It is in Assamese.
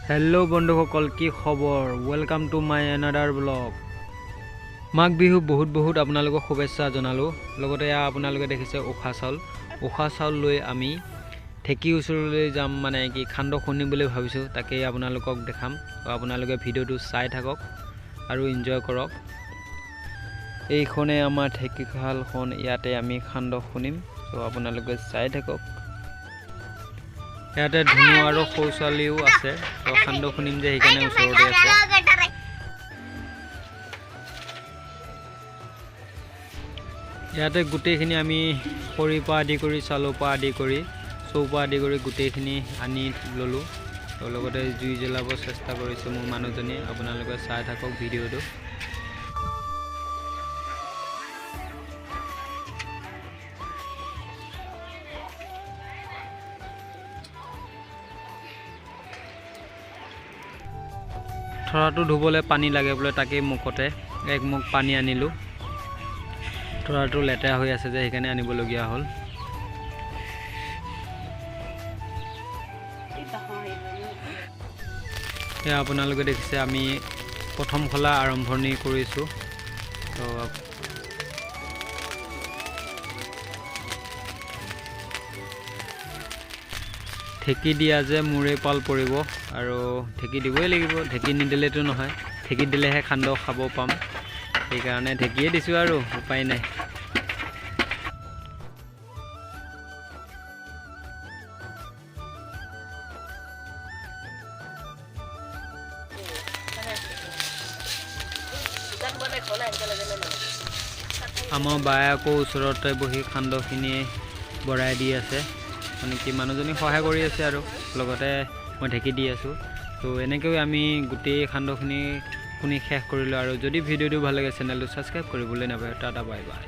हेलो बंधुসকল কি খবৰ welcome to my অ্যানাদাৰ blog Magh Bihu বহুত আপোনালোকক শুভেচ্ছা জনালো লগতে আপোনালোকে দেখিছে উখা চাউল লৈ আমি ঠেকি উচৰলৈ যাম মানে কি খান্দ খুনিম বুলি ভাবিছো তাকে আপোনালোকক দেখাম আপোনালোকে ভিডিওটো চাই থাকক আৰু এনজয় কৰক এইখনে আমাৰ ঠেকি খালখন ইয়াতে আমি খান্দ খুনিম তো আপোনালোকে চাই থাকক ইয়াতে ধুনু আৰু খৌচালিও আছে তো খান্দ খুনিম যে সেইকাৰণে ওচৰতে আছে ইয়াতে গুটেইখিনি আমি খৰিপা আদি কৰি চালপা আদি কৰি চৌপা আদি কৰি গুটেইখিনি আনি ললো তো লগতে জুই জ্বলাব চেষ্টা কৰিছো মোৰ মানুহজনী আপোনালোকে চাই থাকক ভিডিওটো थराटो धुबले पानी लागे बोले ताके मुखते एक मुख पानी आनिलु थराटो लेतेरा হৈ আছে যে সেইখানে আনিব লগিয়া হল এ আপোনালোকে দেখিছে আমি প্ৰথম খলা আৰম্ভণি কৰিছো তো ঠেকি দিয়া যে মুৰে পাল পৰিব আৰু ঠেকি দিবই লাগিব ঠেকি নিদিলেতো নহয় ঠেকি দিলেহে খান্দ খাব পাম এই কাৰণে ঠেকিয়ে দিছো আৰু উপায় নাই আমাৰ বায়াকো ওচৰতে বহি খান্দখিনি বৰাই দি আছে মানে কি মানুহজনী সহায় কৰি আছে আৰু লগতে মই ঢেকি দি আছো তো এনেকৈ আমি গুটেই খান্দখিনি খুনি শেষ কৰিলো আৰু যদি ভিডিওটো ভাল লাগে চেনেলটো সাবস্ক্ৰাইব কৰিবলৈ নাপাহৰিব টাটা বাই বাই